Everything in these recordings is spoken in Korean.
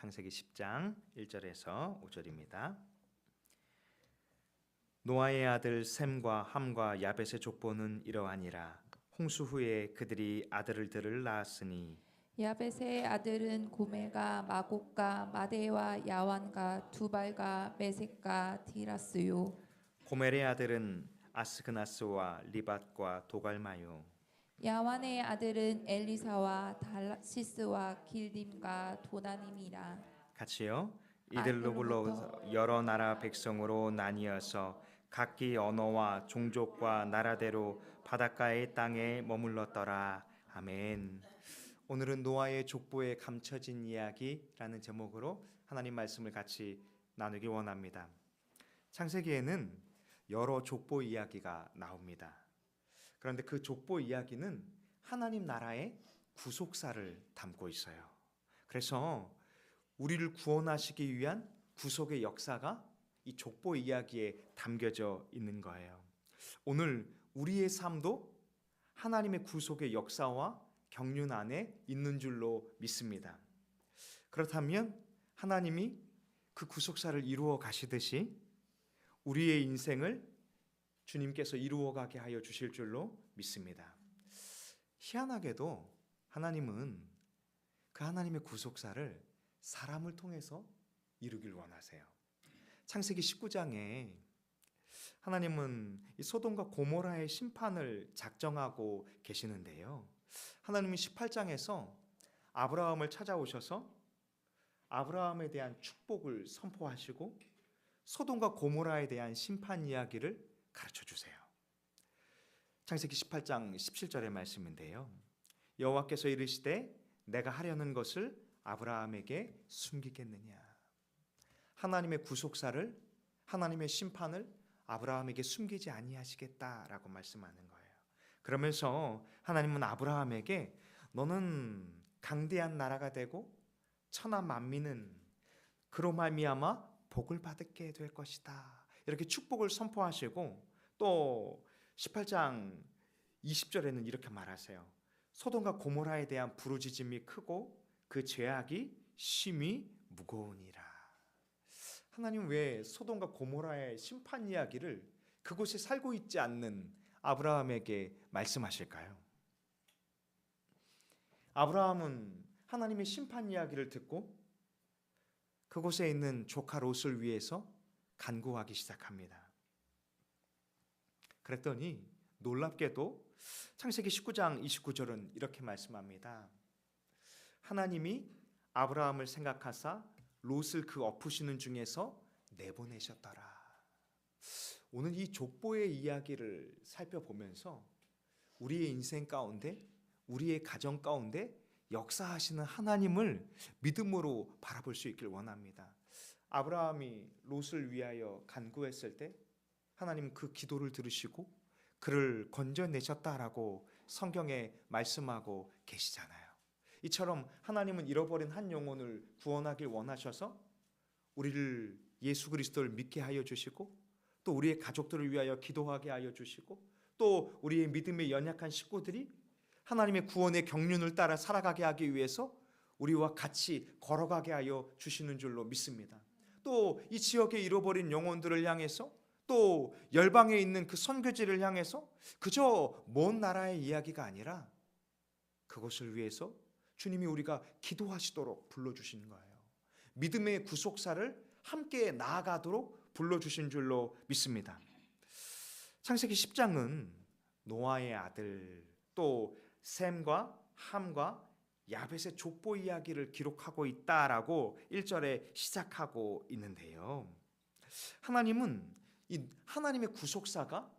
창세기 10장 1절에서 5절입니다. 노아의 아들 셈과 함과 야벳의 족보는 이러하니라. 홍수 후에 그들이 아들들을 낳았으니 야벳의 아들은 고멜과 마곡과 마대와 야완과 두발과 메섹과 디라스요. 고멜의 아들은 아스그나스와 리밧과 도갈마요. 야완의 아들은 엘리사와 달시스와 길딤과 도나님이라. 같이요. 이들로 불러 여러 나라 백성으로 나뉘어서 각기 언어와 종족과 나라대로 바닷가의 땅에 머물렀더라. 아멘. 오늘은 노아의 족보에 감춰진 이야기라는 제목으로 하나님 말씀을 같이 나누기 원합니다. 창세기에는 여러 족보 이야기가 나옵니다. 그런데 그 족보 이야기는 하나님 나라의 구속사를 담고 있어요. 그래서 우리를 구원하시기 위한 구속의 역사가 이 족보 이야기에 담겨져 있는 거예요. 오늘 우리의 삶도 하나님의 구속의 역사와 경륜 안에 있는 줄로 믿습니다. 그렇다면 하나님이 그 구속사를 이루어 가시듯이 우리의 인생을 주님께서 이루어가게 하여 주실 줄로 믿습니다. 희한하게도 하나님은 그 하나님의 구속사를 사람을 통해서 이루길 원하세요. 창세기 19장에 하나님은 이 소돔과 고모라의 심판을 작정하고 계시는데요. 하나님은 18장에서 아브라함을 찾아오셔서 아브라함에 대한 축복을 선포하시고 소돔과 고모라에 대한 심판 이야기를 가르쳐 주세요. 창세기 18장 17절의 말씀인데요. 여호와께서 이르시되 내가 하려는 것을 아브라함에게 숨기겠느냐. 하나님의 구속사를, 하나님의 심판을 아브라함에게 숨기지 아니하시겠다라고 말씀하는 거예요. 그러면서 하나님은 아브라함에게 너는 강대한 나라가 되고 천하 만민은 그로 말미암아 복을 받게 될 것이다. 이렇게 축복을 선포하시고 또 18장 20절에는 이렇게 말하세요. 소돔과 고모라에 대한 부르짖음이 크고 그 죄악이 심히 무거우니라. 하나님 왜 소돔과 고모라의 심판 이야기를 그곳에 살고 있지 않는 아브라함에게 말씀하실까요? 아브라함은 하나님의 심판 이야기를 듣고 그곳에 있는 조카 롯을 위해서 간구하기 시작합니다. 그랬더니 놀랍게도 창세기 19장 29절은 이렇게 말씀합니다. 하나님이 아브라함을 생각하사 롯을 그 엎으시는 중에서 내보내셨더라. 오늘 이 족보의 이야기를 살펴보면서 우리의 인생 가운데, 우리의 가정 가운데 역사하시는 하나님을 믿음으로 바라볼 수 있길 원합니다. 아브라함이 롯을 위하여 간구했을 때 하나님은 그 기도를 들으시고 그를 건져내셨다라고 성경에 말씀하고 계시잖아요. 이처럼 하나님은 잃어버린 한 영혼을 구원하길 원하셔서 우리를 예수 그리스도를 믿게 하여 주시고 또 우리의 가족들을 위하여 기도하게 하여 주시고 또 우리의 믿음의 연약한 식구들이 하나님의 구원의 경륜을 따라 살아가게 하기 위해서 우리와 같이 걸어가게 하여 주시는 줄로 믿습니다. 또 이 지역에 잃어버린 영혼들을 향해서 또 열방에 있는 그 선교지를 향해서 그저 먼 나라의 이야기가 아니라 그것을 위해서 주님이 우리가 기도하시도록 불러주신 거예요. 믿음의 구속사를 함께 나아가도록 불러주신 줄로 믿습니다. 창세기 10장은 노아의 아들 또 셈과 함과 야벳의 족보 이야기를 기록하고 있다라고 1절에 시작하고 있는데요. 하나님은 이 하나님의 구속사가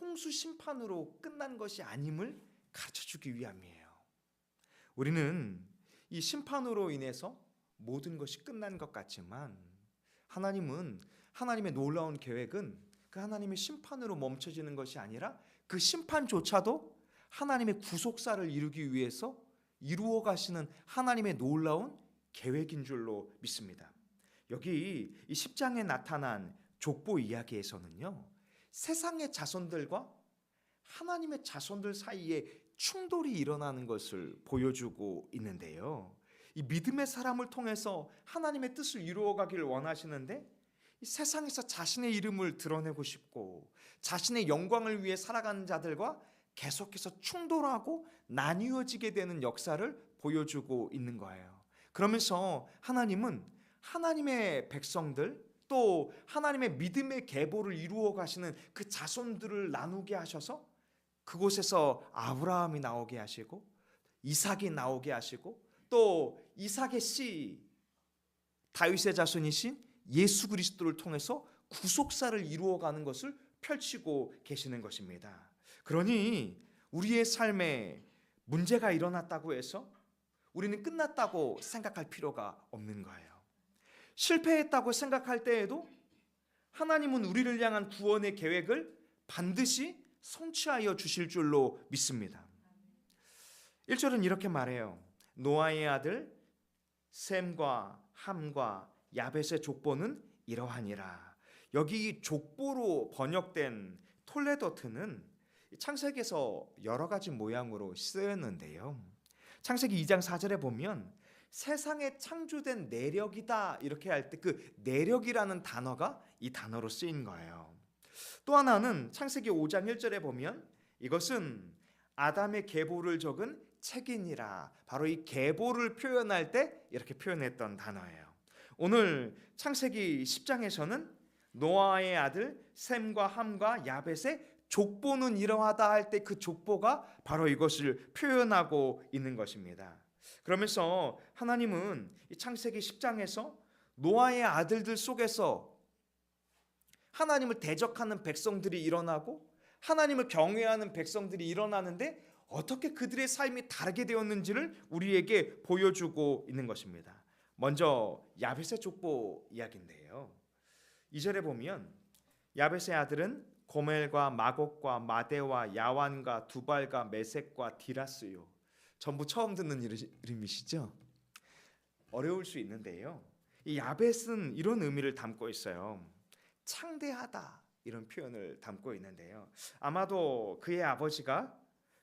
홍수 심판으로 끝난 것이 아님을 가르쳐주기 위함이에요. 우리는 이 심판으로 인해서 모든 것이 끝난 것 같지만 하나님은 하나님의 놀라운 계획은 그 하나님의 심판으로 멈춰지는 것이 아니라 그 심판조차도 하나님의 구속사를 이루기 위해서 이루어 가시는 하나님의 놀라운 계획인 줄로 믿습니다. 여기 이 10장에 나타난 족보 이야기에서는요, 세상의 자손들과 하나님의 자손들 사이에 충돌이 일어나는 것을 보여주고 있는데요. 이 믿음의 사람을 통해서 하나님의 뜻을 이루어가기를 원하시는데 이 세상에서 자신의 이름을 드러내고 싶고 자신의 영광을 위해 살아가는 자들과 계속해서 충돌하고 나뉘어지게 되는 역사를 보여주고 있는 거예요. 그러면서 하나님은 하나님의 백성들 또 하나님의 믿음의 계보를 이루어 가시는 그 자손들을 나누게 하셔서 그곳에서 아브라함이 나오게 하시고 이삭이 나오게 하시고 또 이삭의 씨 다윗의 자손이신 예수 그리스도를 통해서 구속사를 이루어가는 것을 펼치고 계시는 것입니다. 그러니 우리의 삶에 문제가 일어났다고 해서 우리는 끝났다고 생각할 필요가 없는 거예요. 실패했다고 생각할 때에도 하나님은 우리를 향한 구원의 계획을 반드시 성취하여 주실 줄로 믿습니다. 1절은 이렇게 말해요. 노아의 아들 셈과 함과 야벳의 족보는 이러하니라. 여기 족보로 번역된 톨레도트는 창세기에서 여러 가지 모양으로 쓰였는데요. 창세기 2장 4절에 보면 세상에 창조된 내력이다 이렇게 할 때 그 내력이라는 단어가 이 단어로 쓰인 거예요. 또 하나는 창세기 5장 1절에 보면 이것은 아담의 계보를 적은 책이니라. 바로 이 계보를 표현할 때 이렇게 표현했던 단어예요. 오늘 창세기 10장에서는 노아의 아들 셈과 함과 야벳의 족보는 이러하다 할 때 그 족보가 바로 이것을 표현하고 있는 것입니다. 그러면서 하나님은 이 창세기 10장에서 노아의 아들들 속에서 하나님을 대적하는 백성들이 일어나고 하나님을 경외하는 백성들이 일어나는데 어떻게 그들의 삶이 다르게 되었는지를 우리에게 보여주고 있는 것입니다. 먼저 야벳의 족보 이야기인데요. 2절에 보면 야벳의 아들은 고멜과 마곡과 마대와 야완과 두발과 메섹과 디라스요. 전부 처음 듣는 이름이시죠? 어려울 수 있는데요. 이 야벳은 이런 의미를 담고 있어요. 창대하다 이런 표현을 담고 있는데요. 아마도 그의 아버지가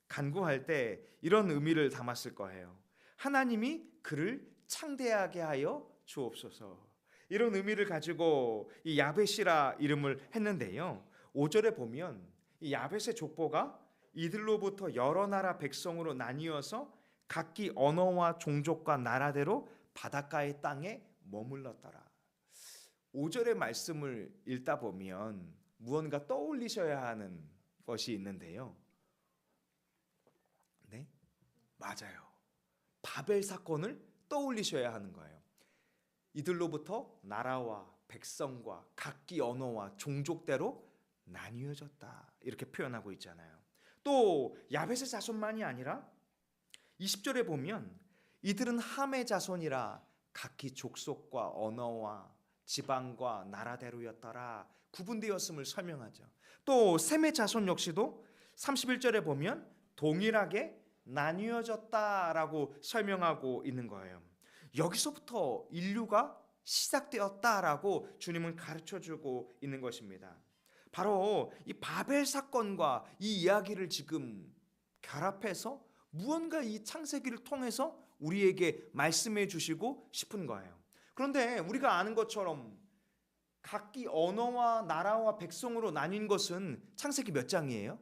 간구할 때 이런 의미를 담았을 거예요. 하나님이 그를 창대하게 하여 주옵소서. 이런 의미를 가지고 이 야벳이라 이름을 했는데요. 5절에 보면 이 야벳의 족보가 이들로부터 여러 나라 백성으로 나뉘어서 각기 언어와 종족과 나라대로 바닷가의 땅에 머물렀더라. 5절의 말씀을 읽다 보면 무언가 떠올리셔야 하는 것이 있는데요. 네? 맞아요. 바벨 사건을 떠올리셔야 하는 거예요. 이들로부터 나라와 백성과 각기 언어와 종족대로 나뉘어졌다. 이렇게 표현하고 있잖아요. 또 야벳의 자손만이 아니라 20절에 보면 이들은 함의 자손이라 각기 족속과 언어와 지방과 나라대로였더라. 구분되었음을 설명하죠. 또 셈의 자손 역시도 31절에 보면 동일하게 나뉘어졌다라고 설명하고 있는 거예요. 여기서부터 인류가 시작되었다라고 주님은 가르쳐주고 있는 것입니다. 바로 이 바벨 사건과 이 이야기를 지금 결합해서 무언가 이 창세기를 통해서 우리에게 말씀해 주시고 싶은 거예요. 그런데 우리가 아는 것처럼 각기 언어와 나라와 백성으로 나뉜 것은 창세기 몇 장이에요?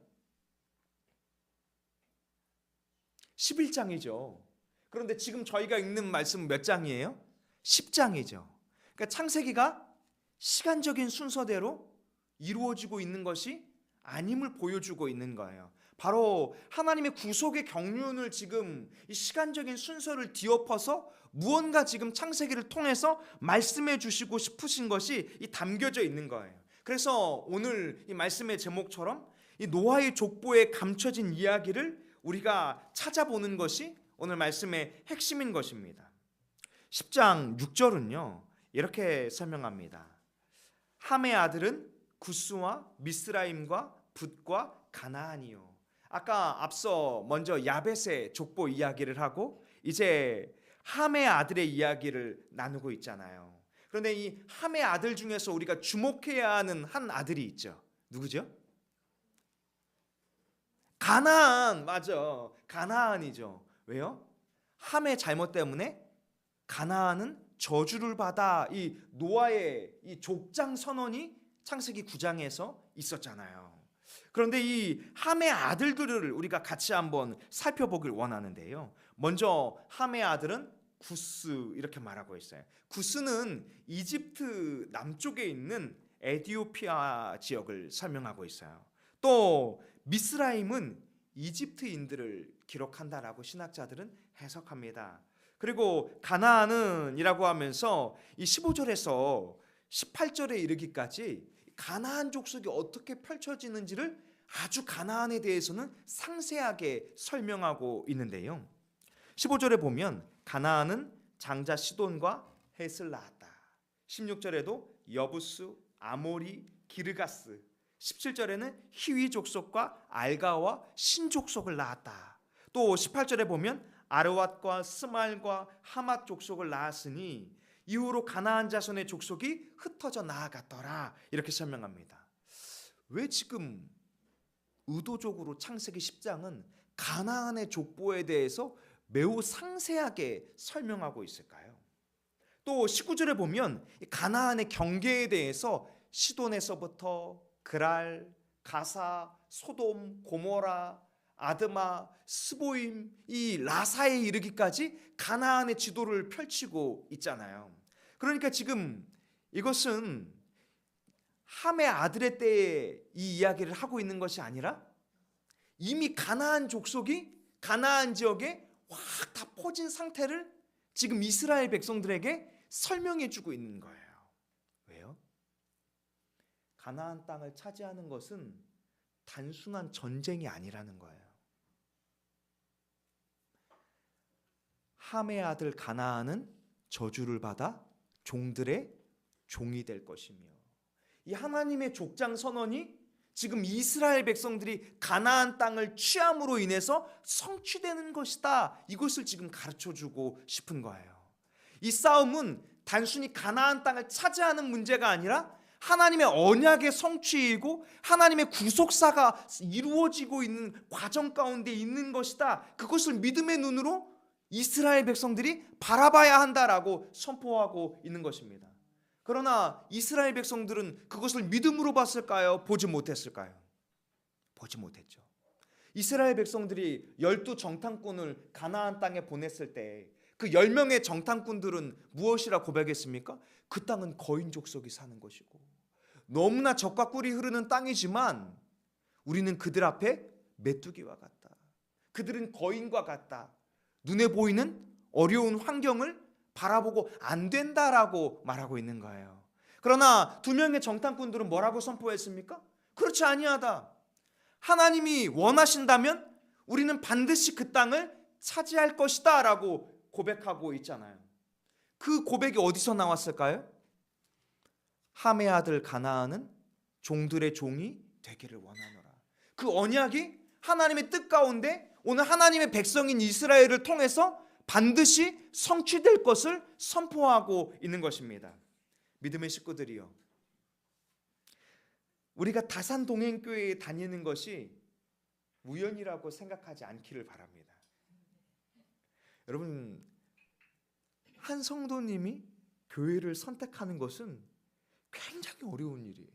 11장이죠. 그런데 지금 저희가 읽는 말씀은 몇 장이에요? 10장이죠. 그러니까 창세기가 시간적인 순서대로 이루어지고 있는 것이 아님을 보여주고 있는 거예요. 바로 하나님의 구속의 경륜을 지금 이 시간적인 순서를 뒤엎어서 무언가 지금 창세기를 통해서 말씀해 주시고 싶으신 것이 이 담겨져 있는 거예요. 그래서 오늘 이 말씀의 제목처럼 이 노아의 족보에 감춰진 이야기를 우리가 찾아보는 것이 오늘 말씀의 핵심인 것입니다. 10장 6절은요 이렇게 설명합니다. 함의 아들은 구스와 미스라임과 붓과 가나안이요. 아까 앞서 먼저 야벳의 족보 이야기를 하고 이제 함의 아들의 이야기를 나누고 있잖아요. 그런데 이 함의 아들 중에서 우리가 주목해야 하는 한 아들이 있죠. 누구죠? 가나안. 맞아. 가나안이죠. 왜요? 함의 잘못 때문에 가나안은 저주를 받아 이 노아의 이 족장 선언이 창세기 9장에서 있었잖아요. 그런데 이 함의 아들들을 우리가 같이 한번 살펴보길 원하는데요. 먼저 함의 아들은 구스 이렇게 말하고 있어요. 구스는 이집트 남쪽에 있는 에디오피아 지역을 설명하고 있어요. 또 미스라임은 이집트인들을 기록한다라고 신학자들은 해석합니다. 그리고 가나안은이라고 하면서 이 15절에서 18절에 이르기까지 가나안 족속이 어떻게 펼쳐지는지를 아주 가나안에 대해서는 상세하게 설명하고 있는데요. 15절에 보면 가나안은 장자 시돈과 헷을 낳았다. 16절에도 여부스, 아모리, 기르가스, 17절에는 히위 족속과 알가와 신 족속을 낳았다. 또 18절에 보면 아르왓과 스말과 하맛 족속을 낳았으니 이후로 가나안 자손의 족속이 흩어져 나아갔더라. 이렇게 설명합니다. 왜 지금 의도적으로 창세기 10장은 가나안의 족보에 대해서 매우 상세하게 설명하고 있을까요? 또 19절에 보면 가나안의 경계에 대해서 시돈에서부터 그랄, 가사, 소돔, 고모라, 아드마, 스보임, 이 라사에 이르기까지 가나안의 지도를 펼치고 있잖아요. 그러니까 지금 이것은 함의 아들의 때에 이 이야기를 하고 있는 것이 아니라 이미 가나안 족속이 가나안 지역에 확 다 퍼진 상태를 지금 이스라엘 백성들에게 설명해 주고 있는 거예요. 왜요? 가나안 땅을 차지하는 것은 단순한 전쟁이 아니라는 거예요. 함의 아들 가나안은 저주를 받아 종들의 종이 될 것이며, 이 하나님의 족장 선언이 지금 이스라엘 백성들이 가나안 땅을 취함으로 인해서 성취되는 것이다. 이것을 지금 가르쳐주고 싶은 거예요. 이 싸움은 단순히 가나안 땅을 차지하는 문제가 아니라 하나님의 언약의 성취이고 하나님의 구속사가 이루어지고 있는 과정 가운데 있는 것이다. 그것을 믿음의 눈으로 이스라엘 백성들이 바라봐야 한다라고 선포하고 있는 것입니다. 그러나 이스라엘 백성들은 그것을 믿음으로 봤을까요? 보지 못했을까요? 보지 못했죠. 이스라엘 백성들이 12 정탐꾼을 가나안 땅에 보냈을 때 그 10명의 정탐꾼들은 무엇이라 고백했습니까? 그 땅은 거인 족속이 사는 것이고 너무나 젖과 꿀이 흐르는 땅이지만 우리는 그들 앞에 메뚜기와 같다. 그들은 거인과 같다. 눈에 보이는 어려운 환경을 바라보고 안 된다라고 말하고 있는 거예요. 그러나 2명의 정탐꾼들은 뭐라고 선포했습니까? 그렇지 아니하다. 하나님이 원하신다면 우리는 반드시 그 땅을 차지할 것이다 라고 고백하고 있잖아요. 그 고백이 어디서 나왔을까요? 함의 아들 가나안은 종들의 종이 되기를 원하노라. 그 언약이 하나님의 뜻 가운데 오늘 하나님의 백성인 이스라엘을 통해서 반드시 성취될 것을 선포하고 있는 것입니다. 믿음의 식구들이요, 우리가 다산동행교회에 다니는 것이 우연이라고 생각하지 않기를 바랍니다. 여러분, 한 성도님이 교회를 선택하는 것은 굉장히 어려운 일이에요.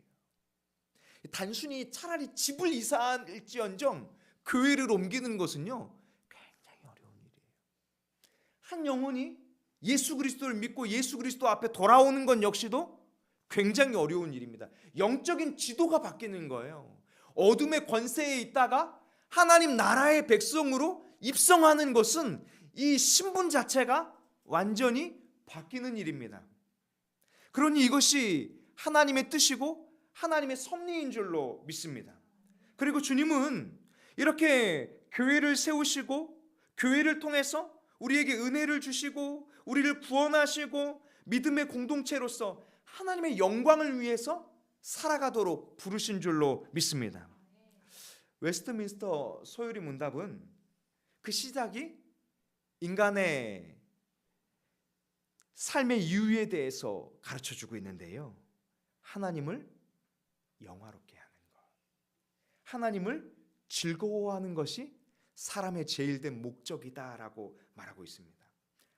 단순히 차라리 집을 이사할지언정 교회를 옮기는 것은요 굉장히 어려운 일이에요. 한 영혼이 예수 그리스도를 믿고 예수 그리스도 앞에 돌아오는 건 역시도 굉장히 어려운 일입니다. 영적인 지도가 바뀌는 거예요. 어둠의 권세에 있다가 하나님 나라의 백성으로 입성하는 것은 이 신분 자체가 완전히 바뀌는 일입니다. 그러니 이것이 하나님의 뜻이고 하나님의 섭리인 줄로 믿습니다. 그리고 주님은 이렇게 교회를 세우시고 교회를 통해서 우리에게 은혜를 주시고 우리를 구원하시고 믿음의 공동체로서 하나님의 영광을 위해서 살아가도록 부르신 줄로 믿습니다. 웨스트민스터 소요리 문답은 그 시작이 인간의 삶의 이유에 대해서 가르쳐주고 있는데요, 하나님을 영화롭게 하는 것, 하나님을 즐거워하는 것이 사람의 제일된 목적이다라고 말하고 있습니다.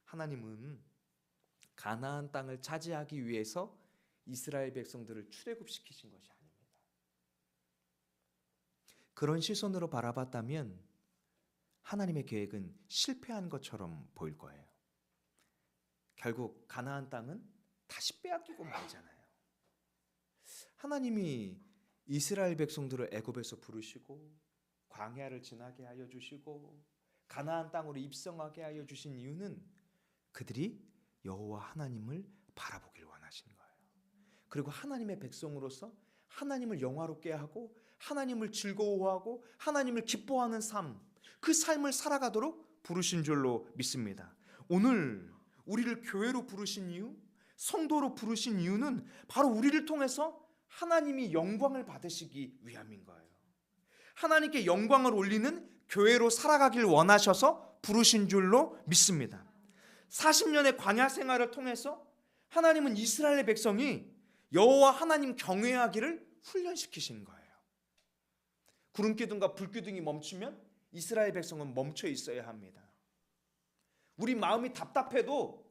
하나님은 가나안 땅을 차지하기 위해서 이스라엘 백성들을 출애굽시키신 것이 아닙니다. 그런 시선으로 바라봤다면 하나님의 계획은 실패한 것처럼 보일 거예요. 결국 가나안 땅은 다시 빼앗기고 말잖아요. 하나님이 이스라엘 백성들을 애굽에서 부르시고 광야를 지나게 하여 주시고 가나안 땅으로 입성하게 하여 주신 이유는 그들이 여호와 하나님을 바라보길 원하신 거예요. 그리고 하나님의 백성으로서 하나님을 영화롭게 하고 하나님을 즐거워하고 하나님을 기뻐하는 삶, 그 삶을 살아가도록 부르신 줄로 믿습니다. 오늘 우리를 교회로 부르신 이유, 성도로 부르신 이유는 바로 우리를 통해서 하나님이 영광을 받으시기 위함인 거예요. 하나님께 영광을 올리는 교회로 살아가길 원하셔서 부르신 줄로 믿습니다. 40년의 광야 생활을 통해서 하나님은 이스라엘의 백성이 여호와 하나님 경외하기를 훈련시키신 거예요. 구름기둥과 불기둥이 멈추면 이스라엘 백성은 멈춰 있어야 합니다. 우리 마음이 답답해도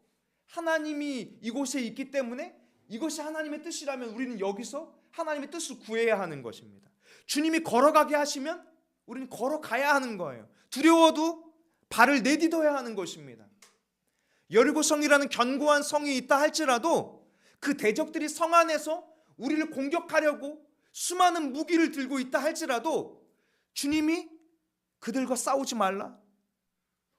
하나님이 이곳에 있기 때문에 이것이 하나님의 뜻이라면 우리는 여기서 하나님의 뜻을 구해야 하는 것입니다. 주님이 걸어가게 하시면 우리는 걸어가야 하는 거예요. 두려워도 발을 내딛어야 하는 것입니다. 여리고성이라는 견고한 성이 있다 할지라도 그 대적들이 성 안에서 우리를 공격하려고 수많은 무기를 들고 있다 할지라도 주님이 그들과 싸우지 말라.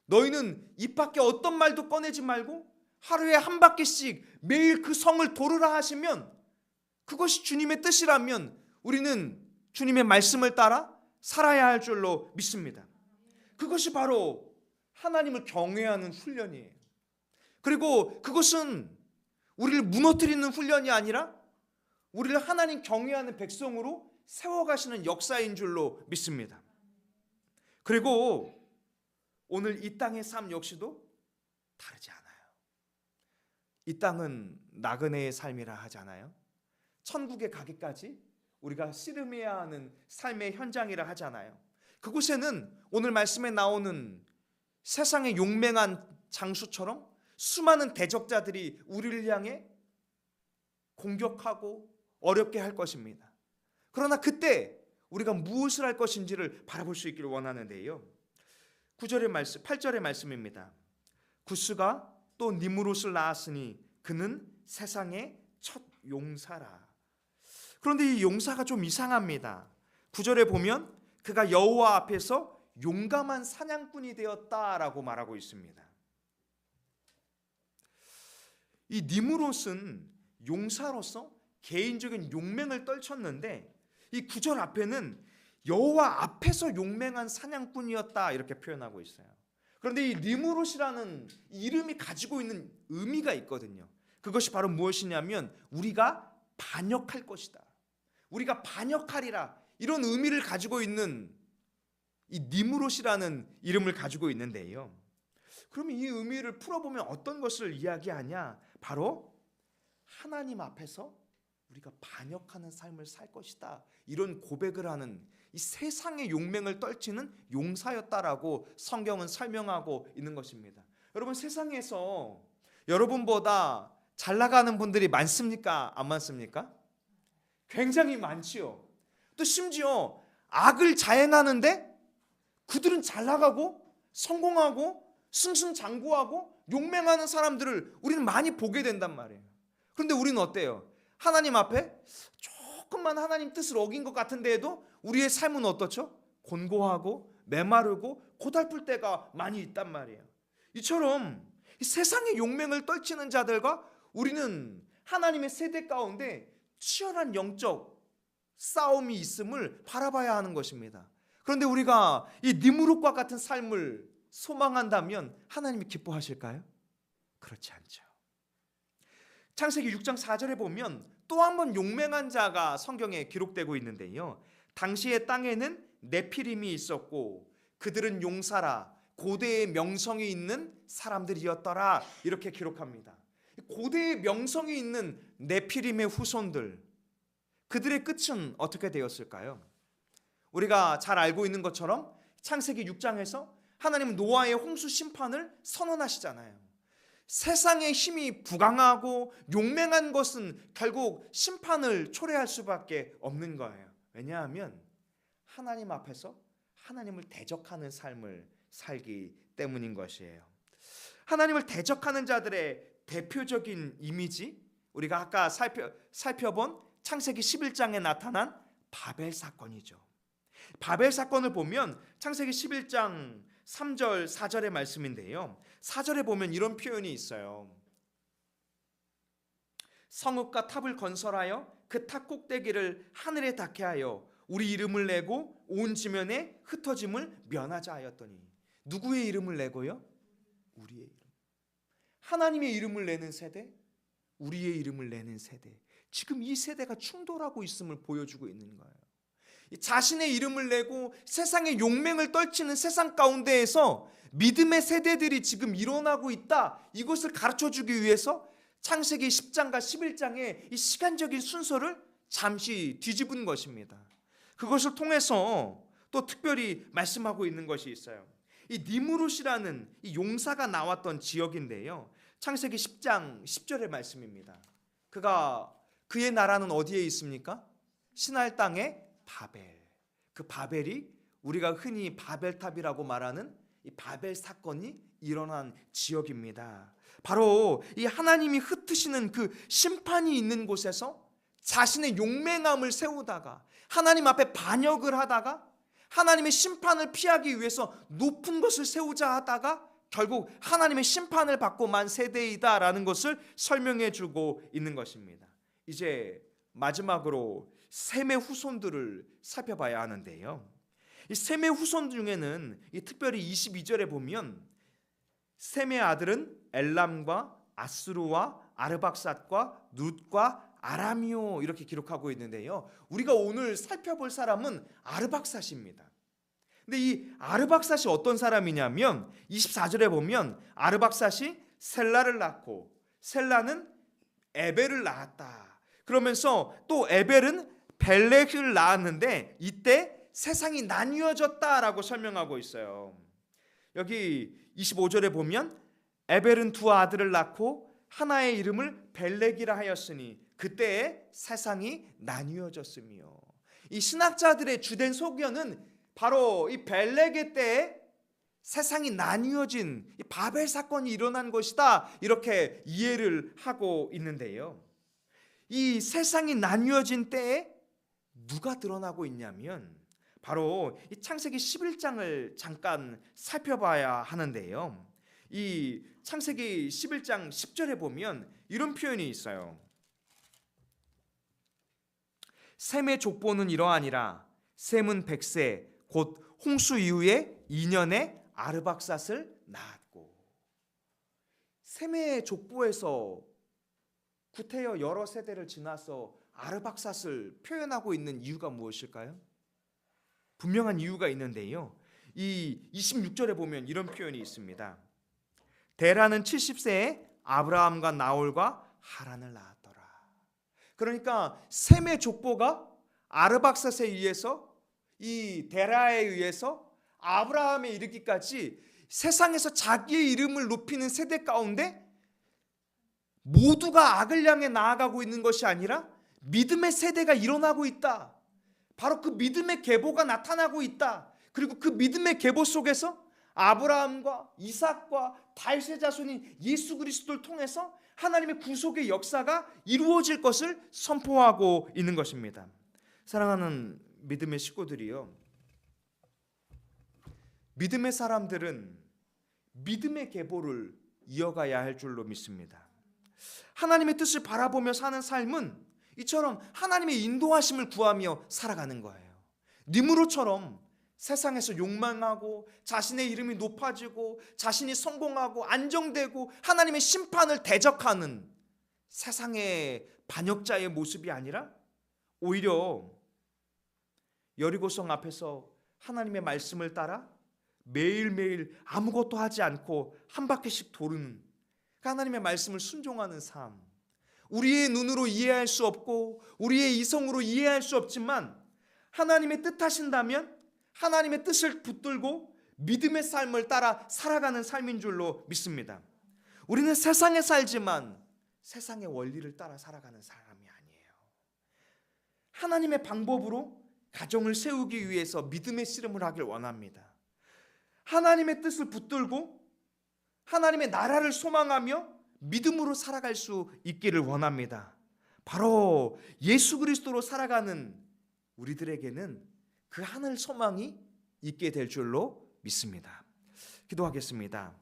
너희는 입 밖에 어떤 말도 꺼내지 말고 하루에 한 바퀴씩 매일 그 성을 돌으라 하시면 그것이 주님의 뜻이라면 우리는 주님의 말씀을 따라 살아야 할 줄로 믿습니다. 그것이 바로 하나님을 경외하는 훈련이에요. 그리고 그것은 우리를 무너뜨리는 훈련이 아니라 우리를 하나님 경외하는 백성으로 세워가시는 역사인 줄로 믿습니다. 그리고 오늘 이 땅의 삶 역시도 다르지 않아요. 이 땅은 나그네의 삶이라 하잖아요. 천국에 가기까지 우리가 씨름해야 하는 삶의 현장이라 하잖아요. 그곳에는 오늘 말씀에 나오는 세상의 용맹한 장수처럼 수많은 대적자들이 우리를 향해 공격하고 어렵게 할 것입니다. 그러나 그때 우리가 무엇을 할 것인지를 바라볼 수 있기를 원하는데요. 9절의 말씀, 8절의 말씀입니다. 구스가 또 니므롯을 낳았으니 그는 세상의 첫 용사라. 그런데 이 용사가 좀 이상합니다. 9절에 보면 그가 여호와 앞에서 용감한 사냥꾼이 되었다라고 말하고 있습니다. 이 니므롯은 용사로서 개인적인 용맹을 떨쳤는데 이 9절 앞에는 여호와 앞에서 용맹한 사냥꾼이었다 이렇게 표현하고 있어요. 그런데 이 니므롯이라는 이름이 가지고 있는 의미가 있거든요. 그것이 바로 무엇이냐면 우리가 반역할 것이다. 우리가 반역하리라. 이런 의미를 가지고 있는 이 니므롯이라는 이름을 가지고 있는데요. 그러면 이 의미를 풀어보면 어떤 것을 이야기하냐? 바로 하나님 앞에서 우리가 반역하는 삶을 살 것이다. 이런 고백을 하는 이 세상의 용맹을 떨치는 용사였다라고 성경은 설명하고 있는 것입니다. 여러분 세상에서 여러분보다 잘 나가는 분들이 많습니까? 안 많습니까? 굉장히 많지요. 또 심지어 악을 자행하는데 그들은 잘 나가고 성공하고 승승장구하고 용맹하는 사람들을 우리는 많이 보게 된단 말이에요. 그런데 우리는 어때요? 하나님 앞에 조금만 하나님 뜻을 어긴 것 같은데도 우리의 삶은 어떻죠? 곤고하고 메마르고 고달플 때가 많이 있단 말이에요. 이처럼 이 세상의 용맹을 떨치는 자들과 우리는 하나님의 세대 가운데 치열한 영적 싸움이 있음을 바라봐야 하는 것입니다. 그런데 우리가 이 니므롯과 같은 삶을 소망한다면 하나님이 기뻐하실까요? 그렇지 않죠. 창세기 6장 4절에 보면 또 한 번 용맹한 자가 성경에 기록되고 있는데요. 당시의 땅에는 네피림이 있었고 그들은 용사라 고대의 명성이 있는 사람들이었더라 이렇게 기록합니다. 고대의 명성이 있는 네피림의 후손들, 그들의 끝은 어떻게 되었을까요? 우리가 잘 알고 있는 것처럼 창세기 6장에서 하나님은 노아의 홍수 심판을 선언하시잖아요. 세상의 힘이 부강하고 용맹한 것은 결국 심판을 초래할 수밖에 없는 거예요. 왜냐하면 하나님 앞에서 하나님을 대적하는 삶을 살기 때문인 것이에요. 하나님을 대적하는 자들의 대표적인 이미지, 우리가 아까 살펴본 창세기 11장에 나타난 바벨 사건이죠. 바벨 사건을 보면 창세기 11장 3절 4절의 말씀인데요, 4절에 보면 이런 표현이 있어요. 성읍과 탑을 건설하여 그 탑 꼭대기를 하늘에 닿게 하여 우리 이름을 내고 온 지면에 흩어짐을 면하자 하였더니, 누구의 이름을 내고요? 우리의 이름. 하나님의 이름을 내는 세대, 우리의 이름을 내는 세대. 지금 이 세대가 충돌하고 있음을 보여주고 있는 거예요. 자신의 이름을 내고 세상의 용맹을 떨치는 세상 가운데에서 믿음의 세대들이 지금 일어나고 있다, 이것을 가르쳐주기 위해서 창세기 10장과 11장의 이 시간적인 순서를 잠시 뒤집은 것입니다. 그것을 통해서 또 특별히 말씀하고 있는 것이 있어요. 이 니무롯이라는 이 용사가 나왔던 지역인데요, 창세기 10장 10절의 말씀입니다. 그의 나라는 어디에 있습니까? 시날 땅의 바벨. 그 바벨이 우리가 흔히 바벨탑이라고 말하는 이 바벨 사건이 일어난 지역입니다. 바로 이 하나님이 흩으시는 그 심판이 있는 곳에서 자신의 용맹함을 세우다가 하나님 앞에 반역을 하다가 하나님의 심판을 피하기 위해서 높은 것을 세우자 하다가 결국 하나님의 심판을 받고 만 세대이다라는 것을 설명해 주고 있는 것입니다. 이제 마지막으로 셈의 후손들을 살펴봐야 하는데요, 이 셈의 후손 중에는 특별히 22절에 보면 셈의 아들은 엘람과 아스루와 아르박삿과 룻과 아람이요, 이렇게 기록하고 있는데요, 우리가 오늘 살펴볼 사람은 아르박삿입니다. 근데 이 아르박삿이 어떤 사람이냐면 24절에 보면 아르박삿이 셀라를 낳고 셀라는 에벨을 낳았다. 그러면서 또 에벨은 벨렉을 낳았는데 이때 세상이 나뉘어졌다라고 설명하고 있어요. 여기 25절에 보면 에벨은 두 아들을 낳고 하나의 이름을 벨렉이라 하였으니 그때에 세상이 나뉘어졌으며, 이 신학자들의 주된 소견은 바로 이 벨렉의 때에 세상이 나뉘어진 이 바벨 사건이 일어난 것이다, 이렇게 이해를 하고 있는데요, 이 세상이 나뉘어진 때에 누가 드러나고 있냐면 바로 이 창세기 11장을 잠깐 살펴봐야 하는데요, 이 창세기 11장 10절에 보면 이런 표현이 있어요. 셈의 족보는 이러하니라. 셈은 100세 곧 홍수 이후에 2년에 아르박삿을 낳았고. 셈의 족보에서 구태여 여러 세대를 지나서 아르박삿을 표현하고 있는 이유가 무엇일까요? 분명한 이유가 있는데요, 이 26절에 보면 이런 표현이 있습니다. 데라는 70세에 아브라함과 나홀과 하란을 낳았더라. 그러니까 셈의 족보가 아르박삿에 의해서, 이 데라에 의해서 아브라함에 이르기까지 세상에서 자기의 이름을 높이는 세대 가운데 모두가 악을 향해 나아가고 있는 것이 아니라 믿음의 세대가 일어나고 있다. 바로 그 믿음의 계보가 나타나고 있다. 그리고 그 믿음의 계보 속에서 아브라함과 이삭과 다윗의 자손인 예수 그리스도를 통해서 하나님의 구속의 역사가 이루어질 것을 선포하고 있는 것입니다. 사랑하는 믿음의 식구들이요, 믿음의 사람들은 믿음의 계보를 이어가야 할 줄로 믿습니다. 하나님의 뜻을 바라보며 사는 삶은 이처럼 하나님의 인도하심을 구하며 살아가는 거예요. 니므롯처럼 세상에서 욕망하고 자신의 이름이 높아지고 자신이 성공하고 안정되고 하나님의 심판을 대적하는 세상의 반역자의 모습이 아니라 오히려 여리고성 앞에서 하나님의 말씀을 따라 매일매일 아무것도 하지 않고 한 바퀴씩 도는 하나님의 말씀을 순종하는 삶, 우리의 눈으로 이해할 수 없고 우리의 이성으로 이해할 수 없지만 하나님의 뜻하신다면 하나님의 뜻을 붙들고 믿음의 삶을 따라 살아가는 삶인 줄로 믿습니다. 우리는 세상에 살지만 세상의 원리를 따라 살아가는 사람이 아니에요. 하나님의 방법으로 가정을 세우기 위해서 믿음의 씨름을 하길 원합니다. 하나님의 뜻을 붙들고 하나님의 나라를 소망하며 믿음으로 살아갈 수 있기를 원합니다. 바로 예수 그리스도로 살아가는 우리들에게는 그 하늘 소망이 있게 될 줄로 믿습니다. 기도하겠습니다.